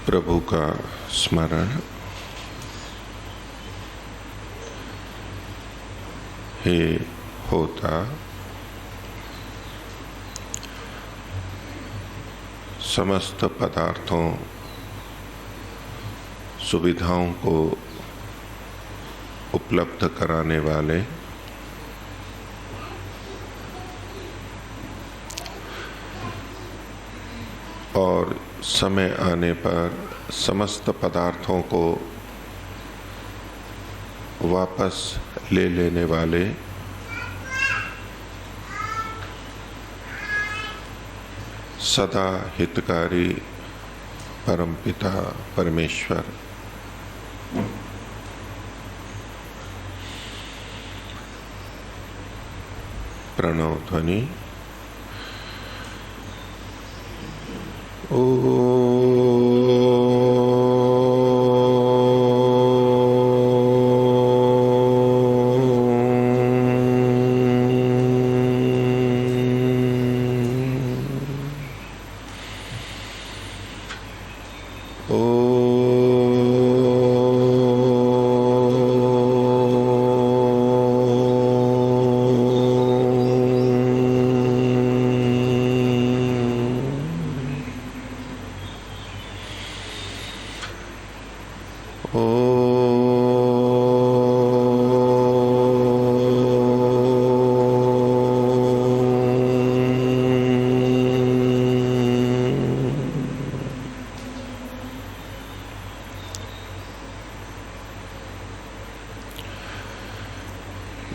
प्रभु का स्मरण। हे होता समस्त पदार्थों सुविधाओं को उपलब्ध कराने वाले, और समय आने पर समस्त पदार्थों को वापस ले लेने वाले, सदा हितकारी परमपिता परमेश्वर, प्रणव ध्वनि।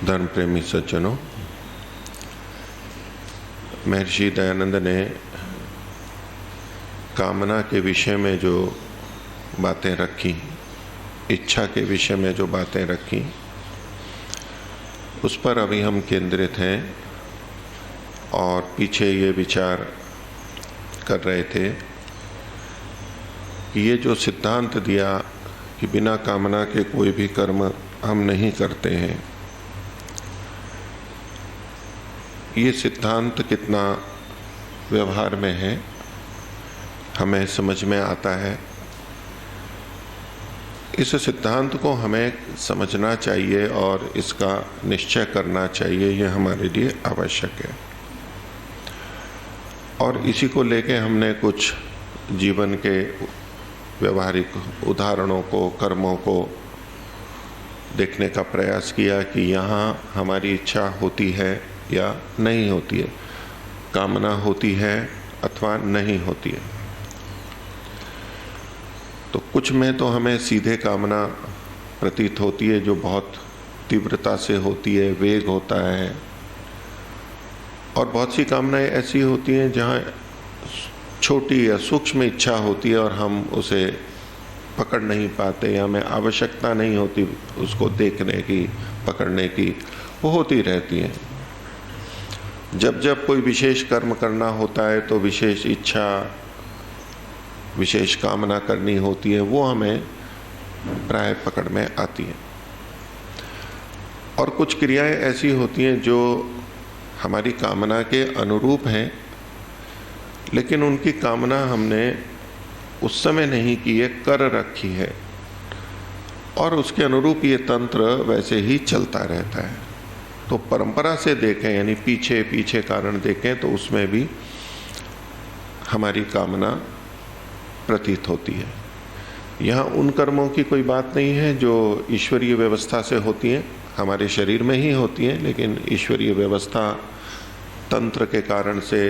धर्म प्रेमी सज्जनों, महर्षि दयानंद ने कामना के विषय में जो बातें रखी, इच्छा के विषय में जो बातें रखी, उस पर अभी हम केंद्रित हैं। और पीछे ये विचार कर रहे थे कि ये जो सिद्धांत दिया कि बिना कामना के कोई भी कर्म हम नहीं करते हैं, ये सिद्धांत कितना व्यवहार में है, हमें समझ में आता है। इस सिद्धांत को हमें समझना चाहिए और इसका निश्चय करना चाहिए, यह हमारे लिए आवश्यक है। और इसी को लेके हमने कुछ जीवन के व्यवहारिक उदाहरणों को, कर्मों को देखने का प्रयास किया कि यहाँ हमारी इच्छा होती है या नहीं होती है, कामना होती है अथवा नहीं होती है। तो कुछ में तो हमें सीधे कामना प्रतीत होती है, जो बहुत तीव्रता से होती है, वेग होता है। और बहुत सी कामनाएं ऐसी होती हैं जहाँ छोटी या सूक्ष्म इच्छा होती है और हम उसे पकड़ नहीं पाते, या हमें आवश्यकता नहीं होती उसको देखने की, पकड़ने की, वो होती रहती हैं। जब जब कोई विशेष कर्म करना होता है तो विशेष इच्छा, विशेष कामना करनी होती है, वो हमें प्राय पकड़ में आती है। और कुछ क्रियाएं ऐसी होती हैं जो हमारी कामना के अनुरूप हैं, लेकिन उनकी कामना हमने उस समय नहीं की है, कर रखी है, और उसके अनुरूप ये तंत्र वैसे ही चलता रहता है। तो परंपरा से देखें, यानी पीछे पीछे कारण देखें, तो उसमें भी हमारी कामना प्रतीत होती है। यहाँ उन कर्मों की कोई बात नहीं है जो ईश्वरीय व्यवस्था से होती हैं, हमारे शरीर में ही होती हैं, लेकिन ईश्वरीय व्यवस्था तंत्र के कारण से,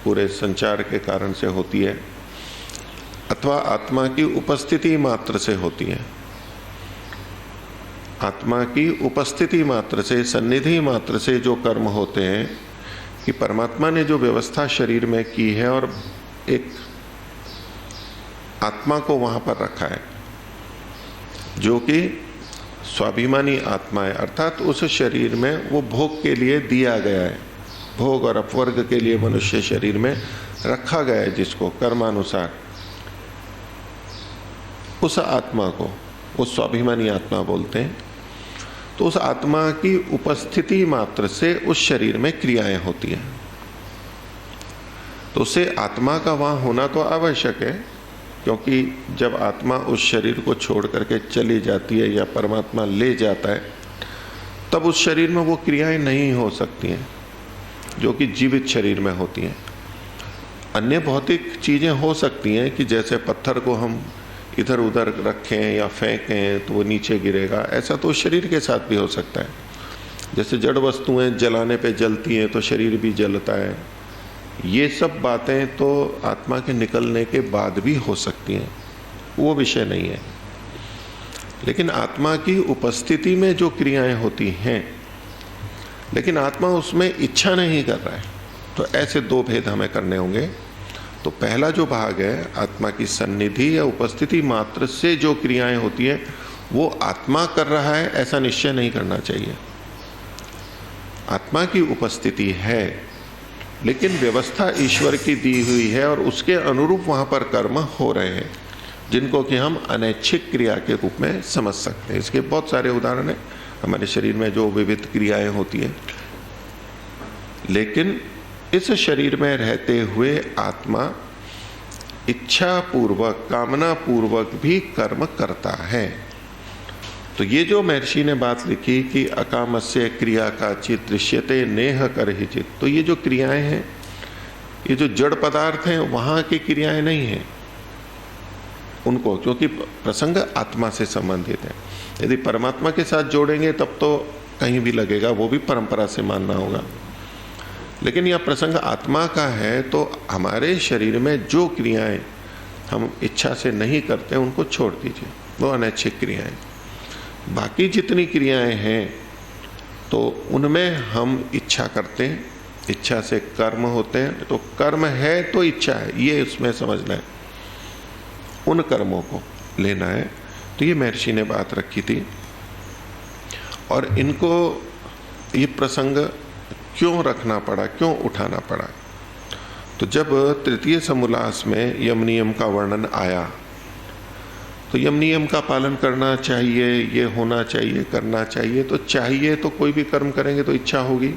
पूरे संचार के कारण से होती है, अथवा आत्मा की उपस्थिति मात्र से होती है। आत्मा की उपस्थिति मात्र से, सन्निधि मात्र से जो कर्म होते हैं, कि परमात्मा ने जो व्यवस्था शरीर में की है और एक आत्मा को वहां पर रखा है, जो कि स्वाभिमानी आत्मा है, अर्थात उस शरीर में वो भोग के लिए दिया गया है, भोग और अपवर्ग के लिए मनुष्य शरीर में रखा गया है, जिसको कर्मानुसार, उस आत्मा को वो स्वाभिमानी आत्मा बोलते हैं। तो उस आत्मा की उपस्थिति मात्र से उस शरीर में क्रियाएं होती हैं। तो उसे आत्मा का वहां होना तो आवश्यक है, क्योंकि जब आत्मा उस शरीर को छोड़ करके चली जाती है या परमात्मा ले जाता है, तब उस शरीर में वो क्रियाएं नहीं हो सकती हैं जो कि जीवित शरीर में होती हैं। अन्य भौतिक चीज़ें हो सकती हैं कि जैसे पत्थर को हम इधर उधर रखें या फेंकें तो वो नीचे गिरेगा, ऐसा तो शरीर के साथ भी हो सकता है। जैसे जड़ वस्तुएं जलाने पे जलती हैं तो शरीर भी जलता है। ये सब बातें तो आत्मा के निकलने के बाद भी हो सकती हैं, वो विषय नहीं है। लेकिन आत्मा की उपस्थिति में जो क्रियाएं होती हैं, लेकिन आत्मा उसमें इच्छा नहीं कर रहा है, तो ऐसे दो भेद हमें करने होंगे। तो पहला जो भाग है, आत्मा की सन्निधि या उपस्थिति मात्र से जो क्रियाएं होती हैं वो आत्मा कर रहा है, ऐसा निश्चय नहीं करना चाहिए। आत्मा की उपस्थिति है, लेकिन व्यवस्था ईश्वर की दी हुई है और उसके अनुरूप वहां पर कर्म हो रहे हैं, जिनको कि हम अनैच्छिक क्रिया के रूप में समझ सकते हैं। इसके बहुत सारे उदाहरण हैं हमारे शरीर में जो विविध क्रियाएं होती हैं। लेकिन इस शरीर में रहते हुए आत्मा इच्छा पूर्वक, कामना पूर्वक भी कर्म करता है। तो ये जो महर्षि ने बात लिखी कि अकामस्य क्रिया का चित दृश्यते नेह कर ही चित, तो ये जो क्रियाएं हैं, ये जो जड़ पदार्थ हैं वहां की क्रियाएं नहीं हैं उनको, क्योंकि प्रसंग आत्मा से संबंधित है। यदि परमात्मा के साथ जोड़ेंगे तब तो कहीं भी लगेगा, वो भी परंपरा से मानना होगा। लेकिन यह प्रसंग आत्मा का है, तो हमारे शरीर में जो क्रियाएं हम इच्छा से नहीं करते उनको छोड़ दीजिए, वो अनैच्छिक क्रियाएं। बाकी जितनी क्रियाएं हैं तो उनमें हम इच्छा करते हैं, इच्छा से कर्म होते हैं। तो कर्म है तो इच्छा है, ये उसमें समझना है, उन कर्मों को लेना है। तो ये महर्षि ने बात रखी थी। और इनको ये प्रसंग क्यों रखना पड़ा, क्यों उठाना पड़ा? तो जब तृतीय समोल्लास में यम नियम का वर्णन आया, तो यम नियम का पालन करना चाहिए, ये होना चाहिए, करना चाहिए। तो चाहिए तो कोई भी कर्म करेंगे तो इच्छा होगी।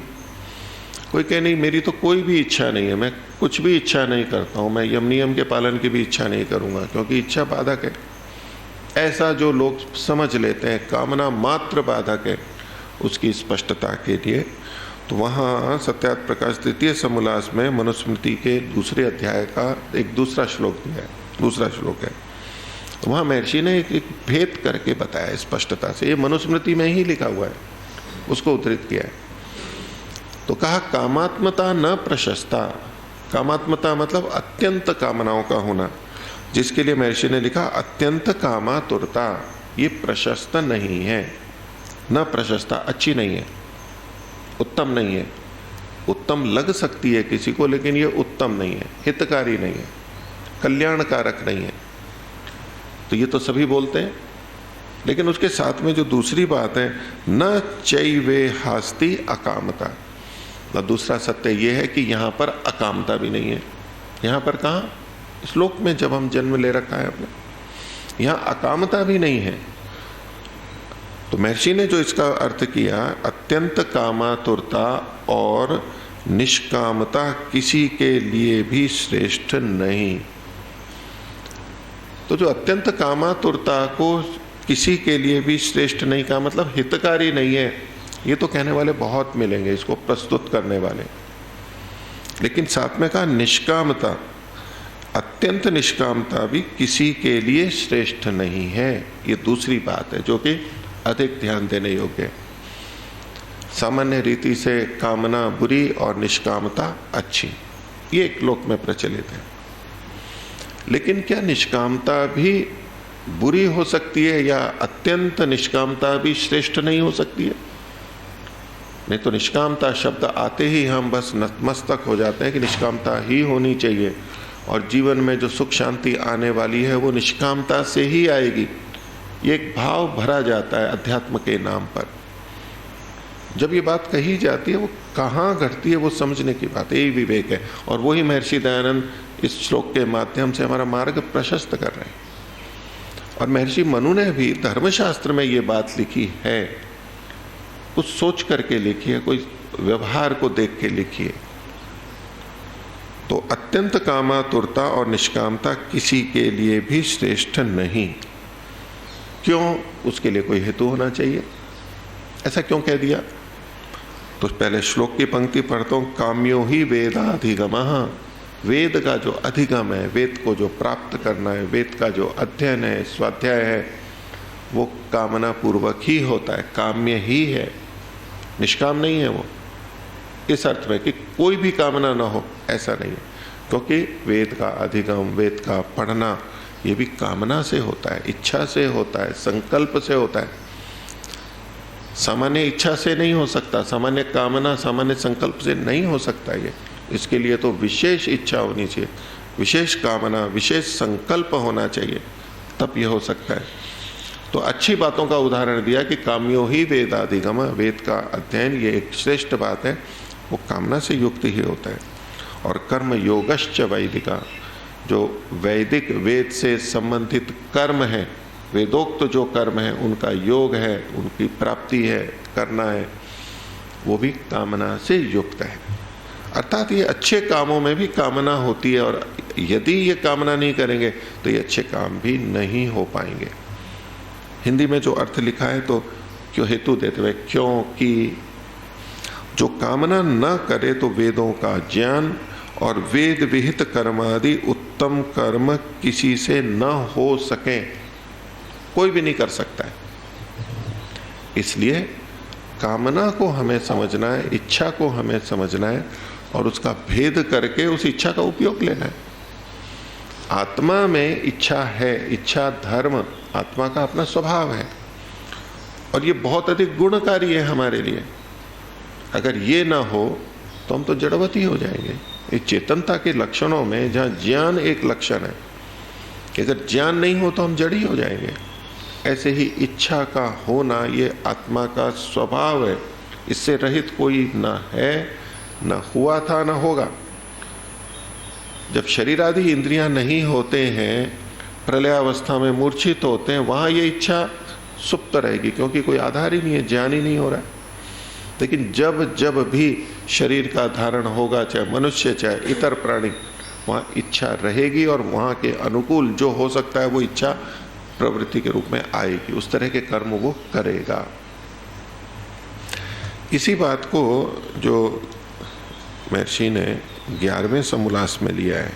कोई कहे नहीं मेरी तो कोई भी इच्छा नहीं है, मैं कुछ भी इच्छा नहीं करता हूं, मैं यम नियम के पालन की भी इच्छा नहीं करूंगा क्योंकि इच्छा बाधक है। ऐसा जो लोग समझ लेते हैं, कामना मात्र बाधक है, उसकी स्पष्टता के लिए तो वहाँ सत्यार्थ प्रकाश तृतीय समोल्लास में मनुस्मृति के दूसरे अध्याय का एक दूसरा श्लोक दिया है, दूसरा श्लोक है। तो वहाँ महर्षि ने एक भेद करके बताया स्पष्टता से, ये मनुस्मृति में ही लिखा हुआ है, उसको उद्धृत किया है। तो कहा कामात्मता न प्रशस्ता। कामात्मता मतलब अत्यंत कामनाओं का होना, जिसके लिए महर्षि ने लिखा अत्यंत कामातुरता, ये प्रशस्त नहीं है। न प्रशस्ता, अच्छी नहीं है, उत्तम नहीं है। उत्तम लग सकती है किसी को, लेकिन ये उत्तम नहीं है, हितकारी नहीं है, कल्याणकारक नहीं है। तो ये तो सभी बोलते हैं, लेकिन उसके साथ में जो दूसरी बात है, न चैवे हास्ति अकामता, तो दूसरा सत्य ये है कि यहां पर अकामता भी नहीं है। यहां पर कहाँ? श्लोक में जब हम जन्म ले रखा है अपने, यहां अकामता भी नहीं है। तो महर्षि ने जो इसका अर्थ किया, अत्यंत कामातुरता और निष्कामता किसी के लिए भी श्रेष्ठ नहीं। तो जो अत्यंत कामातुरता को किसी के लिए भी श्रेष्ठ नहीं का मतलब हितकारी नहीं है, ये तो कहने वाले बहुत मिलेंगे इसको प्रस्तुत करने वाले। लेकिन साथ में कहा निष्कामता, अत्यंत निष्कामता भी किसी के लिए श्रेष्ठ नहीं है। ये दूसरी बात है जो कि अधिक ध्यान देने योग्य है। सामान्य रीति से कामना बुरी और निष्कामता अच्छी, ये एक लोक में प्रचलित है। लेकिन क्या निष्कामता भी बुरी हो सकती है या अत्यंत निष्कामता भी श्रेष्ठ नहीं हो सकती है? नहीं तो निष्कामता शब्द आते ही हम बस नतमस्तक हो जाते हैं कि निष्कामता ही होनी चाहिए और जीवन में जो सुख शांति आने वाली है वो निष्कामता से ही आएगी। ये एक भाव भरा जाता है अध्यात्म के नाम पर। जब ये बात कही जाती है वो कहाँ घटती है वो समझने की बात, यही विवेक है। और वही महर्षि दयानंद इस श्लोक के माध्यम से हमारा मार्ग प्रशस्त कर रहे हैं। और महर्षि मनु ने भी धर्मशास्त्र में ये बात लिखी है, कुछ सोच करके लिखी है, कोई व्यवहार को देख के लिखी है। तो अत्यंत कामातुरता और निष्कामता किसी के लिए भी श्रेष्ठ नहीं। क्यों? उसके लिए कोई हेतु होना चाहिए। ऐसा क्यों कह दिया? तो पहले श्लोक की पंक्ति पढ़ता हूं, काम्यो ही वेदाधिगमः। वेद का जो अधिगम है, वेद को जो प्राप्त करना है, वेद का जो अध्ययन है, स्वाध्याय है, वो कामना पूर्वक ही होता है, काम्य ही है, निष्काम नहीं है वो। इस अर्थ में कि कोई भी कामना ना हो, ऐसा नहीं है। क्योंकि वेद का अधिगम, वेद का पढ़ना, ये भी कामना से होता है, इच्छा से होता है, संकल्प से होता है। सामान्य इच्छा से नहीं हो सकता, सामान्य कामना, सामान्य संकल्प से नहीं हो सकता ये। इसके लिए तो विशेष इच्छा होनी चाहिए, विशेष कामना, विशेष संकल्प होना चाहिए, तब ये हो सकता है। तो अच्छी बातों का उदाहरण दिया कि काम्यो ही वेदाधिगम, वेद का अध्ययन ये एक श्रेष्ठ बात है, वो कामना से युक्त ही होता है। और कर्म योगश्च वैदिका, जो वैदिक वेद से संबंधित कर्म है, वेदोक्त जो कर्म है, उनका योग है, उनकी प्राप्ति है, करना है, वो भी कामना से युक्त है। अर्थात ये अच्छे कामों में भी कामना होती है, और यदि ये कामना नहीं करेंगे तो ये अच्छे काम भी नहीं हो पाएंगे। हिंदी में जो अर्थ लिखा है तो क्यों हेतु देते हुए, क्योंकि जो कामना न करे तो वेदों का ज्ञान और वेद विहित कर्मादि उत्तम कर्म किसी से न हो सके, कोई भी नहीं कर सकता है। इसलिए कामना को हमें समझना है, इच्छा को हमें समझना है, और उसका भेद करके उस इच्छा का उपयोग लेना है। आत्मा में इच्छा है, इच्छा धर्म आत्मा का अपना स्वभाव है, और ये बहुत अधिक गुणकारी है हमारे लिए। अगर ये ना हो तो हम तो जड़वती हो जाएंगे। इस चेतनता के लक्षणों में जहाँ ज्ञान एक लक्षण है, कि अगर ज्ञान नहीं हो तो हम जड़ी हो जाएंगे। ऐसे ही इच्छा का होना ये आत्मा का स्वभाव है, इससे रहित कोई ना है, ना हुआ था, ना होगा। जब शरीर आदि इंद्रियां नहीं होते हैं, प्रलयावस्था में मूर्छित होते हैं, वहां ये इच्छा सुप्त रहेगी, क्योंकि कोई आधार ही नहीं है, ज्ञान ही नहीं हो रहा है। लेकिन जब जब भी शरीर का धारण होगा, चाहे मनुष्य चाहे इतर प्राणी, वहां इच्छा रहेगी, और वहां के अनुकूल जो हो सकता है वो इच्छा प्रवृत्ति के रूप में आएगी, उस तरह के कर्म वो करेगा। इसी बात को जो महर्षि ने 11वें समोल्लास में लिया है,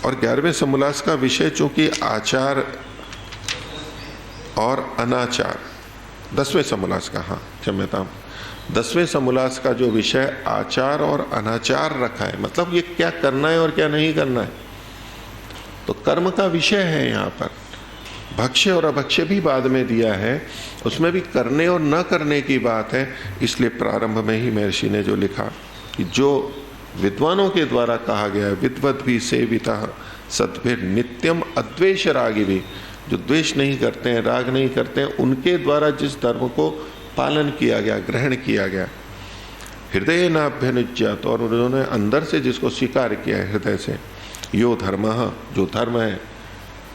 और 11वें समोल्लास का विषय चूंकि आचार और अनाचार, 10वें समोल्लास का, हाँ क्षम्यता, 10वें समोल्लास का जो विषय आचार और अनाचार रखा है, मतलब ये क्या करना है और क्या नहीं करना है, तो कर्म का विषय है यहाँ पर। भक्ष्य और अभक्ष्य भी बाद में दिया है, उसमें भी करने और न करने की बात है। इसलिए प्रारंभ में ही महर्षि ने जो लिखा कि जो विद्वानों के द्वारा कहा गया है, विद्वद् भी सेविता सद्भिर नित्यम अद्वेष रागी भी, जो द्वेष नहीं करते हैं, राग नहीं करते हैं, उनके द्वारा जिस धर्म को पालन किया गया, ग्रहण किया गया, हृदय नाभ्यनुज्यात, और उन्होंने अंदर से जिसको स्वीकार किया है हृदय से, यो धर्म, जो धर्म है,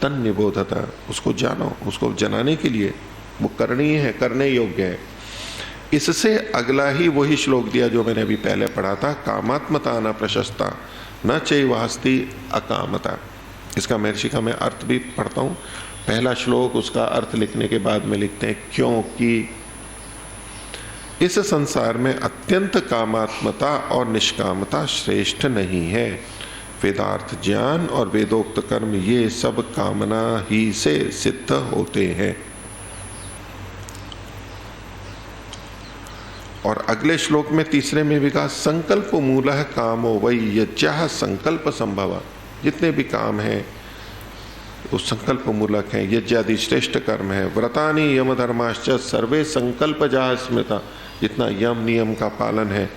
तन निबोधता, उसको जानो, उसको जनाने के लिए वो करणीय है, करने योग्य है। इससे अगला ही वही श्लोक दिया जो मैंने अभी पहले पढ़ा था, कामात्मता न प्रशस्ता न चैवास्ति अकामता। इसका महर्षि का मैं अर्थ भी पढ़ता हूँ। पहला श्लोक, उसका अर्थ लिखने के बाद में लिखते हैं, क्योंकि इस संसार में अत्यंत कामात्मता और निष्कामता श्रेष्ठ नहीं है। वेदार्थ ज्ञान और वेदोक्त कर्म ये सब कामना ही से सिद्ध होते हैं। और अगले श्लोक में तीसरे में भी कहा, संकल्प मूलः कामो वै यज्ञः संकल्प संभव। जितने भी काम हैं वो संकल्प मूलक हैं, यज्ञादि श्रेष्ठ कर्म है। व्रतानि यम धर्माश्च सर्वे संकल्प जा स्मृता, जितना यम नियम का पालन है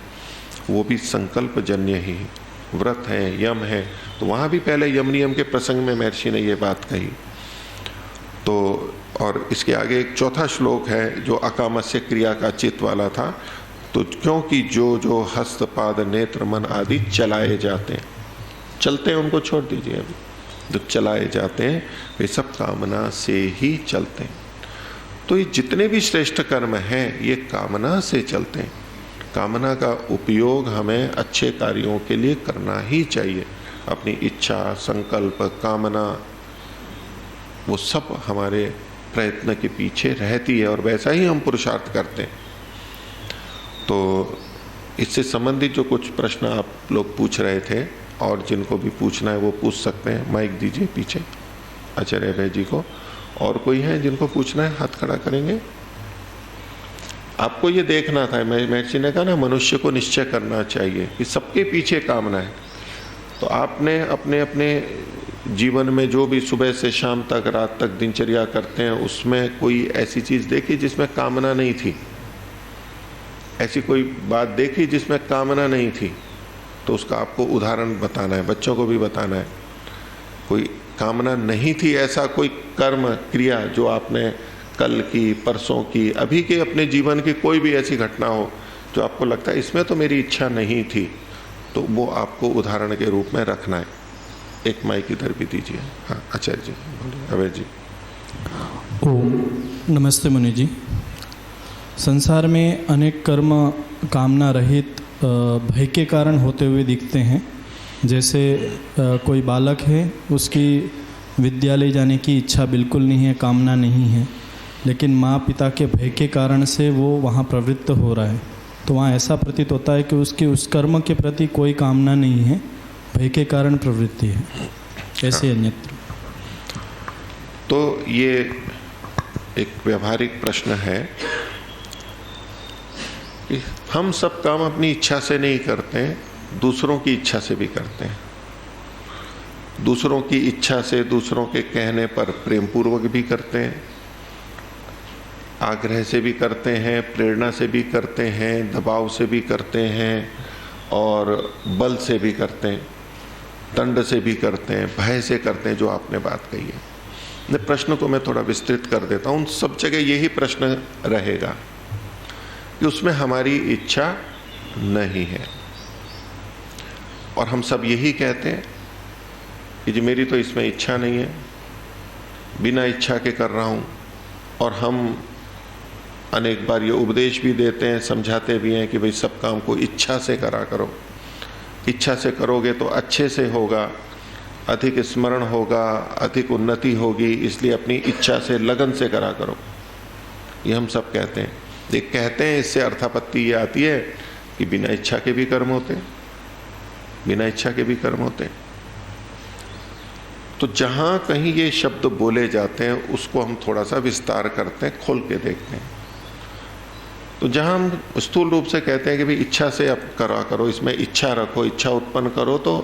वो भी संकल्प जन्य ही व्रत है, यम है। तो वहाँ भी पहले यम नियम के प्रसंग में महर्षि ने ये बात कही। तो और इसके आगे एक चौथा श्लोक है जो अकामस्य क्रिया का चित्त वाला था। तो क्योंकि जो जो हस्त पाद नेत्र मन आदि चलाए जाते हैं, चलते हैं उनको छोड़ दीजिए, अभी जो चलाए जाते हैं वे सब कामना से ही चलते हैं। तो ये जितने भी श्रेष्ठ कर्म हैं ये कामना से चलते हैं। कामना का उपयोग हमें अच्छे कार्यों के लिए करना ही चाहिए। अपनी इच्छा, संकल्प, कामना, वो सब हमारे प्रयत्न के पीछे रहती है और वैसा ही हम पुरुषार्थ करते हैं। तो इससे संबंधित जो कुछ प्रश्न आप लोग पूछ रहे थे और जिनको भी पूछना है वो पूछ सकते हैं। माइक दीजिए पीछे आचार्य अभय जी को। और कोई है जिनको पूछना है, हाथ खड़ा करेंगे। आपको ये देखना था, महर्षि ने कहा ना, मनुष्य को निश्चय करना चाहिए कि सबके पीछे कामना है। तो आपने अपने अपने जीवन में जो भी सुबह से शाम तक, रात तक दिनचर्या करते हैं, उसमें कोई ऐसी चीज देखी जिसमें कामना नहीं थी? ऐसी कोई बात देखी जिसमें कामना नहीं थी? तो उसका आपको उदाहरण बताना है, बच्चों को भी बताना है। कोई कामना नहीं थी, ऐसा कोई कर्म, क्रिया जो आपने कल की, परसों की, अभी के अपने जीवन की कोई भी ऐसी घटना हो जो आपको लगता है इसमें तो मेरी इच्छा नहीं थी, तो वो आपको उदाहरण के रूप में रखना है। एक माइक इधर भी दीजिए। हाँ आचार्य जी बोलिए, अभय जी। ओम नमस्ते मुनि जी। संसार में अनेक कर्म कामना रहित भय के कारण होते हुए दिखते हैं। जैसे कोई बालक है, उसकी विद्यालय जाने की इच्छा बिल्कुल नहीं है, कामना नहीं है, लेकिन माँ पिता के भय के कारण से वो वहाँ प्रवृत्त हो रहा है। तो वहाँ ऐसा प्रतीत होता है कि उसकी उस कर्म के प्रति कोई कामना नहीं है, भय के कारण प्रवृत्ति है। ऐसे अन्यत्र। तो ये एक व्यवहारिक प्रश्न है कि हम सब काम अपनी इच्छा से नहीं करते हैं, दूसरों की इच्छा से भी करते हैं। दूसरों की इच्छा से, दूसरों के कहने पर प्रेम पूर्वक भी करते हैं, आग्रह से भी करते हैं, प्रेरणा से भी करते हैं, दबाव से भी करते हैं और बल से भी करते हैं, दंड से भी करते हैं, भय से करते हैं, जो आपने बात कही है। प्रश्न को मैं थोड़ा विस्तृत कर देता हूँ। सब जगह यही प्रश्न रहेगा कि उसमें हमारी इच्छा नहीं है और हम सब यही कहते हैं कि जी मेरी तो इसमें इच्छा नहीं है, बिना इच्छा के कर रहा हूँ। और हम अनेक बार ये उपदेश भी देते हैं, समझाते भी हैं कि भाई सब काम को इच्छा से करा करो, इच्छा से करोगे तो अच्छे से होगा, अधिक स्मरण होगा, अधिक उन्नति होगी, इसलिए अपनी इच्छा से, लगन से करा करो। ये हम सब कहते हैं। ये कहते हैं, इससे अर्थापत्ति ये आती है कि बिना इच्छा के भी कर्म होते हैं, बिना इच्छा के भी कर्म होते हैं। तो जहां कहीं ये शब्द बोले जाते हैं उसको हम थोड़ा सा विस्तार करते हैं, खोल के देखते हैं। तो जहां हम स्थूल रूप से कहते हैं कि भाई इच्छा से आप करा करो, इसमें इच्छा रखो, इच्छा उत्पन्न करो तो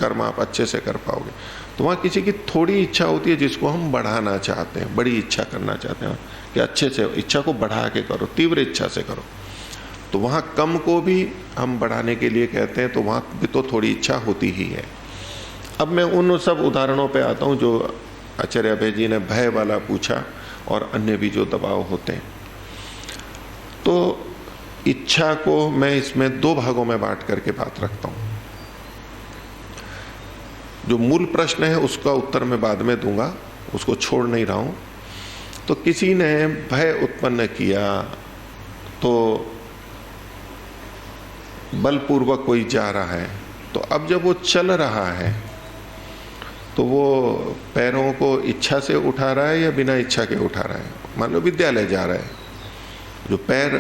कर्म आप अच्छे से कर पाओगे। तो वहाँ किसी की थोड़ी इच्छा होती है जिसको हम बढ़ाना चाहते हैं, बड़ी इच्छा करना चाहते हैं कि अच्छे से इच्छा को बढ़ा के करो, तीव्र इच्छा से करो। तो वहाँ कम को भी हम बढ़ाने के लिए कहते हैं, तो वहाँ भी तो थोड़ी इच्छा होती ही है। अब मैं उन सब उदाहरणों पे आता हूँ जो आचार्य अभय जी ने भय वाला पूछा और अन्य भी जो दबाव होते हैं। तो इच्छा को मैं इसमें दो भागों में बांट करके बात रखता हूँ। जो मूल प्रश्न है उसका उत्तर मैं बाद में दूंगा, उसको छोड़ नहीं रहा हूँ। तो किसी ने भय उत्पन्न किया, तो बलपूर्वक कोई जा रहा है, तो अब जब वो चल रहा है तो वो पैरों को इच्छा से उठा रहा है या बिना इच्छा के उठा रहा है? मान लो विद्यालय जा रहा है, जो पैर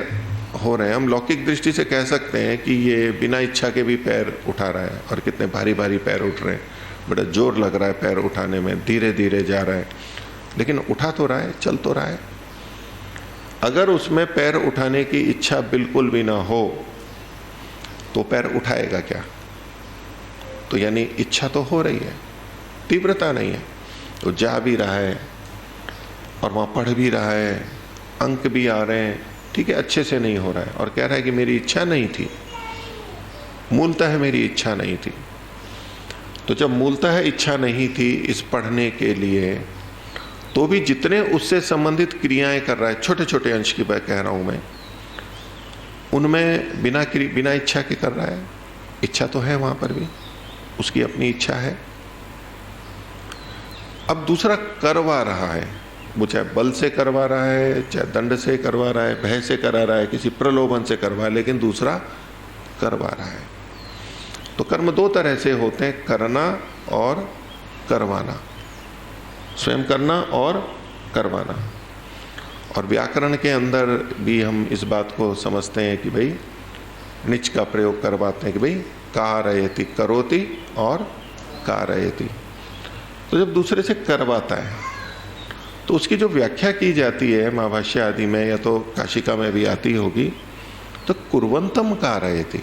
हो रहे हैं, हम लौकिक दृष्टि से कह सकते हैं कि ये बिना इच्छा के भी पैर उठा रहा है, और कितने भारी भारी पैर उठ रहे हैं, बड़ा जोर लग रहा है पैर उठाने में, धीरे धीरे जा रहा है, लेकिन उठा तो रहा है, चल तो रहा है। अगर उसमें पैर उठाने की इच्छा बिल्कुल भी ना हो तो पैर उठाएगा क्या? तो यानी इच्छा तो हो रही है, तीव्रता नहीं है। तो जा भी रहा है और वहां पढ़ भी रहा है, अंक भी आ रहे हैं, ठीक है, अच्छे से नहीं हो रहा है, और कह रहा है कि मेरी इच्छा नहीं थी, मूलतः मेरी इच्छा नहीं थी। तो जब मूलतः इच्छा नहीं थी इस पढ़ने के लिए, तो भी जितने उससे संबंधित क्रियाएं कर रहा है, छोटे छोटे अंश की बात कह रहा हूं मैं, उनमें बिना इच्छा के कर रहा है। इच्छा तो है वहां पर भी, उसकी अपनी इच्छा है। अब दूसरा करवा रहा है, वो चाहे बल से करवा रहा है, चाहे दंड से करवा रहा है, भय से करा रहा है, किसी प्रलोभन से करवा है, लेकिन दूसरा करवा रहा है। तो कर्म दो तरह से होते हैं, करना और करवाना, स्वयं करना और करवाना। और व्याकरण के अंदर भी हम इस बात को समझते हैं कि भाई निच का प्रयोग करवाते हैं कि भाई कारयति, करोति और कारयति। तो जब दूसरे से करवाता है तो उसकी जो व्याख्या की जाती है महाभाष्य आदि में या तो काशिका में भी आती होगी, तो कुर्वंतम कारयति,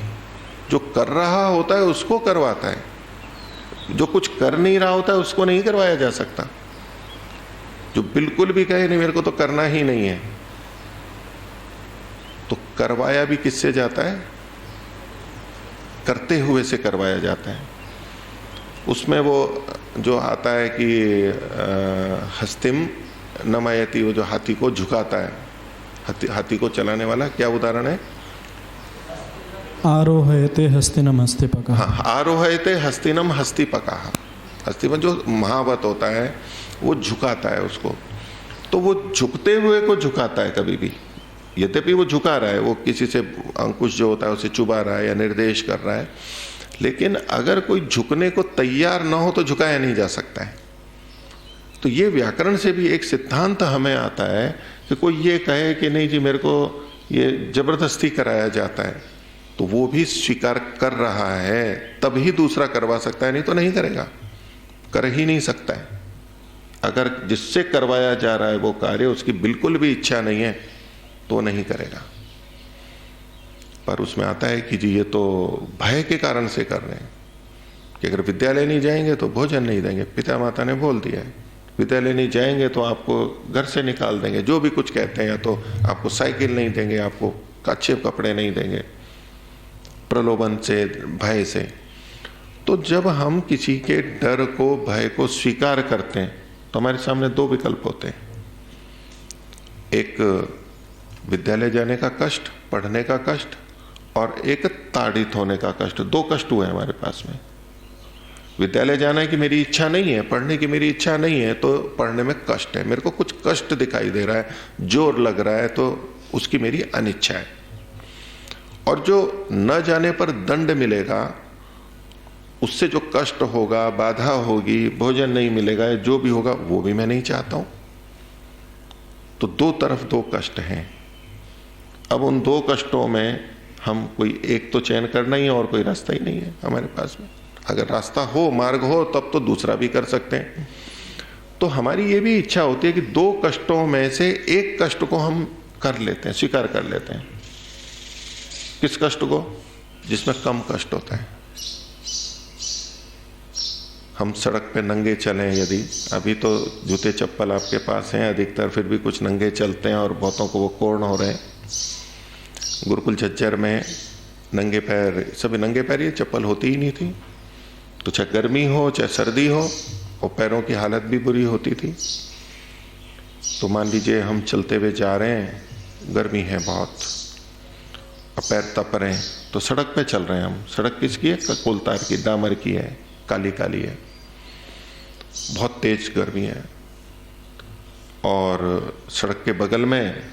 जो कर रहा होता है उसको करवाता है, जो कुछ कर नहीं रहा होता है उसको नहीं करवाया जा सकता। जो बिल्कुल भी कहे नहीं मेरे को तो करना ही नहीं है, तो करवाया भी किससे जाता है? करते हुए से करवाया जाता है। उसमें वो जो आता है कि हस्तिम नमयति, वो जो हाथी को झुकाता है, हाथी को चलाने वाला, क्या उदाहरण है? आरोहयते हस्तिनम हस्तिपका। हाँ, आरोहयते हस्तिनम हस्तिपका। हस्तिपन जो महावत होता है वो झुकाता है उसको, तो वो झुकते हुए को झुकाता है कभी भी, यद्यपि वो झुका रहा है, वो किसी से अंकुश जो होता है उसे चुबा रहा है या निर्देश कर रहा है, लेकिन अगर कोई झुकने को तैयार ना हो तो झुकाया नहीं जा सकता है। तो ये व्याकरण से भी एक सिद्धांत हमें आता है कि कोई ये कहे कि नहीं जी मेरे को ये जबरदस्ती कराया जाता है, तो वो भी स्वीकार कर रहा है तभी दूसरा करवा सकता है, नहीं तो नहीं करेगा, कर ही नहीं सकता है। अगर जिससे करवाया जा रहा है वो कार्य उसकी बिल्कुल भी इच्छा नहीं है तो नहीं करेगा। पर उसमें आता है कि जी ये तो भय के कारण से कर रहे हैं कि अगर विद्यालय नहीं जाएंगे तो भोजन नहीं देंगे, पिता माता ने बोल दिया है, विद्यालय नहीं जाएंगे तो आपको घर से निकाल देंगे, जो भी कुछ कहते हैं, या तो आपको साइकिल नहीं देंगे, आपको अच्छे कपड़े नहीं देंगे, प्रलोभन से, भय से। तो जब हम किसी के डर को, भय को स्वीकार करते हैं तो हमारे सामने दो विकल्प होते हैं, एक विद्यालय जाने का कष्ट, पढ़ने का कष्ट, और एक ताड़ित होने का कष्ट। दो कष्ट हुए हमारे पास में। विद्यालय जाना की मेरी इच्छा नहीं है, पढ़ने की मेरी इच्छा नहीं है, तो पढ़ने में कष्ट है, मेरे को कुछ कष्ट दिखाई दे रहा है, जोर लग रहा है, तो उसकी मेरी अनिच्छा है। और जो न जाने पर दंड मिलेगा, उससे जो कष्ट होगा, बाधा होगी, भोजन नहीं मिलेगा, जो भी होगा वो भी मैं नहीं चाहता हूं। तो दो तरफ दो कष्ट हैं। अब उन दो कष्टों में हम कोई एक तो चयन करना ही है और कोई रास्ता ही नहीं है हमारे पास में। अगर रास्ता हो, मार्ग हो, तब तो दूसरा भी कर सकते हैं। तो हमारी ये भी इच्छा होती है कि दो कष्टों में से एक कष्ट को हम कर लेते हैं, स्वीकार कर लेते हैं। किस कष्ट को? जिसमें कम कष्ट होता है। हम सड़क पे नंगे चलें, यदि अभी तो जूते चप्पल आपके पास हैं अधिकतर, फिर भी कुछ नंगे चलते हैं और बहुतों को वो कोर्ण हो रहे हैं। गुरुकुल झज्जर में नंगे पैर, सभी नंगे पैर, ये चप्पल होती ही नहीं थी, तो चाहे गर्मी हो चाहे सर्दी हो, और पैरों की हालत भी बुरी होती थी। तो मान लीजिए हम चलते हुए जा रहे हैं, गर्मी है बहुत, और पैर तप रहे हैं, तो सड़क पे चल रहे हैं हम। सड़क किसकी है? कोलतार की, डामर की है, काली काली है, बहुत तेज गर्मी है, और सड़क के बगल में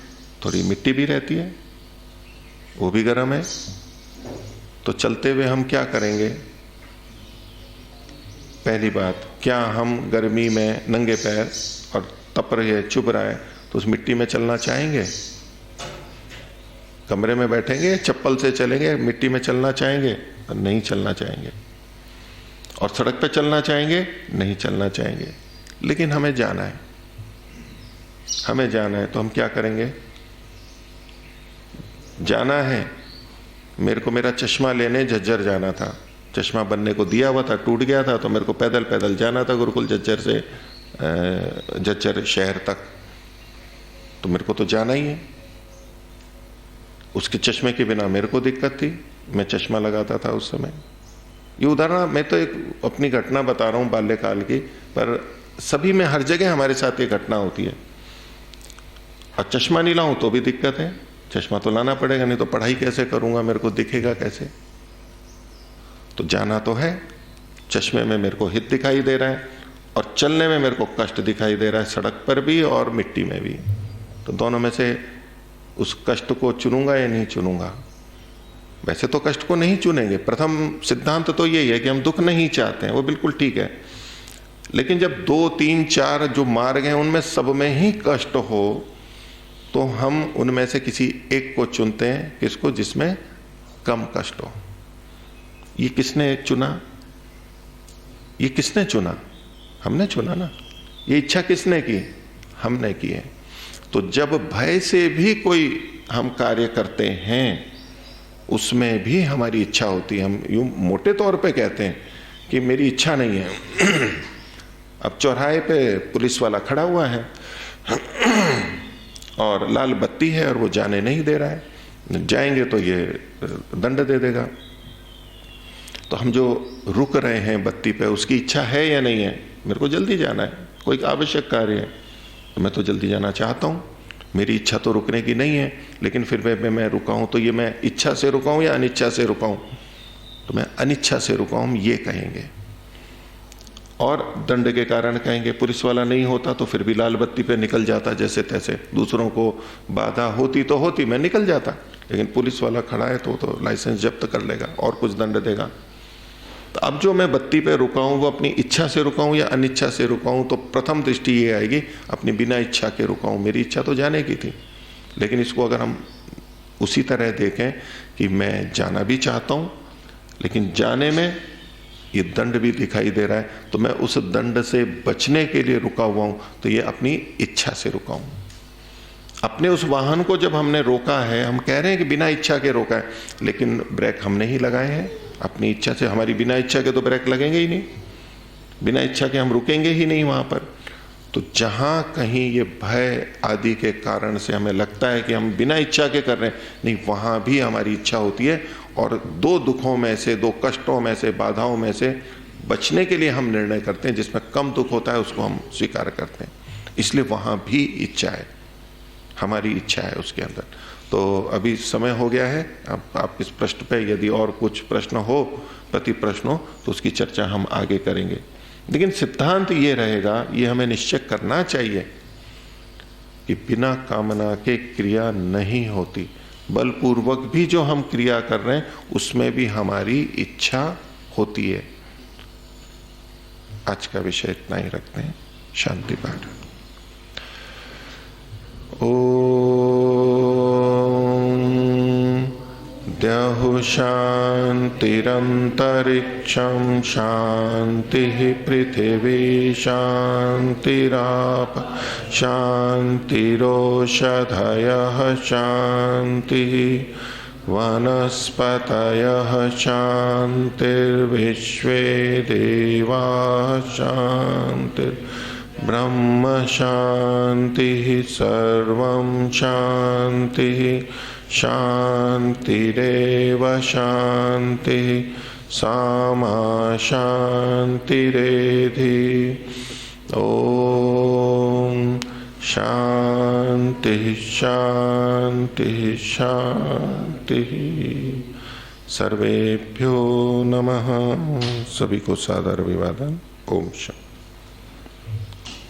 थोड़ी मिट्टी भी रहती है, वो भी गर्म है। तो चलते हुए हम क्या करेंगे? पहली बात, क्या हम गर्मी में नंगे पैर और तप रही है, चुभ रहा है, तो उस मिट्टी में चलना चाहेंगे? कमरे में बैठेंगे, चप्पल से चलेंगे, मिट्टी में चलना चाहेंगे? नहीं चलना चाहेंगे। और सड़क पे चलना चाहेंगे? नहीं चलना चाहेंगे। लेकिन हमें जाना है, हमें जाना है, तो हम क्या करेंगे? जाना है, मेरे को मेरा चश्मा लेने झज्जर जाना था, चश्मा बनने को दिया हुआ था, टूट गया था, तो मेरे को पैदल पैदल जाना था गुरुकुल झज्जर से झज्जर शहर तक, तो मेरे को तो जाना ही है। उसके चश्मे के बिना मेरे को दिक्कत थी, मैं चश्मा लगाता था उस समय। ये उदाहरण मैं तो एक अपनी घटना बता रहा हूँ बाल्यकाल की, पर सभी में हर जगह हमारे साथ ये घटना होती है। और चश्मा नहीं लाऊं तो भी दिक्कत है, चश्मा तो लाना पड़ेगा, नहीं तो पढ़ाई कैसे करूंगा, मेरे को दिखेगा कैसे? तो जाना तो है, चश्मे में मेरे को हित दिखाई दे रहा है, और चलने में मेरे को कष्ट दिखाई दे रहा है, सड़क पर भी और मिट्टी में भी, तो दोनों में से उस कष्ट को चुनूंगा या नहीं चुनूंगा? वैसे तो कष्ट को नहीं चुनेंगे, प्रथम सिद्धांत तो यही है कि हम दुख नहीं चाहते हैं, वो बिल्कुल ठीक है। लेकिन जब 2, 3, 4 जो मार्ग हैं उनमें सब में ही कष्ट हो, तो हम उनमें से किसी एक को चुनते हैं, किसको? जिसमें कम कष्ट हो। ये किसने चुना? ये किसने चुना? हमने चुना ना। ये इच्छा किसने की? हमने की है। तो जब भय से भी कोई हम कार्य करते हैं, उसमें भी हमारी इच्छा होती है। हम यूं मोटे तौर पे कहते हैं कि मेरी इच्छा नहीं है। अब चौराहे पे पुलिस वाला खड़ा हुआ है और लाल बत्ती है और वो जाने नहीं दे रहा है, जाएंगे तो ये दंड दे देगा। तो हम जो रुक रहे हैं बत्ती पे, उसकी इच्छा है या नहीं है? मेरे को जल्दी जाना है, कोई आवश्यक कार्य है, तो मैं तो जल्दी जाना चाहता हूँ, मेरी इच्छा तो रुकने की नहीं है। लेकिन फिर मैं रुका हूँ, तो ये मैं इच्छा से रुका हूँ या अनिच्छा से रुका हूँ? तो मैं अनिच्छा से रुका हूँ, ये कहेंगे। और दंड के कारण कहेंगे, पुलिस वाला नहीं होता तो फिर भी लाल बत्ती पे निकल जाता, जैसे तैसे दूसरों को बाधा होती तो होती, मैं निकल जाता। लेकिन पुलिस वाला खड़ा है तो लाइसेंस जब्त कर लेगा और कुछ दंड देगा। तो अब जो मैं बत्ती पे रुका हूं, वो अपनी इच्छा से रुका हूं या अनिच्छा से रुका हूं? तो प्रथम दृष्टि ये आएगी, अपनी बिना इच्छा के रुका हूं, मेरी इच्छा तो जाने की थी। लेकिन इसको अगर हम उसी तरह देखें कि मैं जाना भी चाहता हूं, लेकिन जाने में ये दंड भी दिखाई दे रहा है, तो मैं उस दंड से बचने के लिए रुका हुआ हूं, तो ये अपनी इच्छा से रुका हूं। अपने उस वाहन को जब हमने रोका है, हम कह रहे हैं कि बिना इच्छा के रोका है, लेकिन ब्रेक हमने ही लगाए हैं अपनी इच्छा से। हमारी बिना इच्छा के तो ब्रेक लगेंगे ही नहीं, बिना इच्छा के हम रुकेंगे ही नहीं वहां पर। तो जहां कहीं ये भय आदि के कारण से हमें लगता है कि हम बिना इच्छा के कर रहे हैं, नहीं, वहां भी हमारी इच्छा होती है। और 2 दुखों में से, 2 कष्टों में से, बाधाओं में से बचने के लिए हम निर्णय करते हैं, जिसमें कम दुख होता है उसको हम स्वीकार करते हैं। इसलिए वहां भी इच्छा है, हमारी इच्छा है उसके अंदर। तो अभी समय हो गया है, अब आप इस प्रश्न पे यदि और कुछ प्रश्न हो, प्रति प्रश्न हो, तो उसकी चर्चा हम आगे करेंगे। लेकिन सिद्धांत ये रहेगा, ये हमें निश्चय करना चाहिए कि बिना कामना के क्रिया नहीं होती। बलपूर्वक भी जो हम क्रिया कर रहे हैं, उसमें भी हमारी इच्छा होती है। आज का विषय इतना ही रखते हैं। शांति पाठ। द्यहुः शान्तिरन्तरिक्षं शान्तिः पृथिवी शान्तिराप शान्तिरोषधयः शान्तिः वनस्पतयः शान्तिर्विश्वे देवाः शान्तिर्ब्रह्म शान्तिः सर्वं शान्तिः शान्तिरेव शान्तिः सामा शान्तिरेधि। ॐ शान्तिः शान्तिः शान्तिः। सर्वेभ्यो नमः। सभी को सादर अभिवादन। ओम शांति।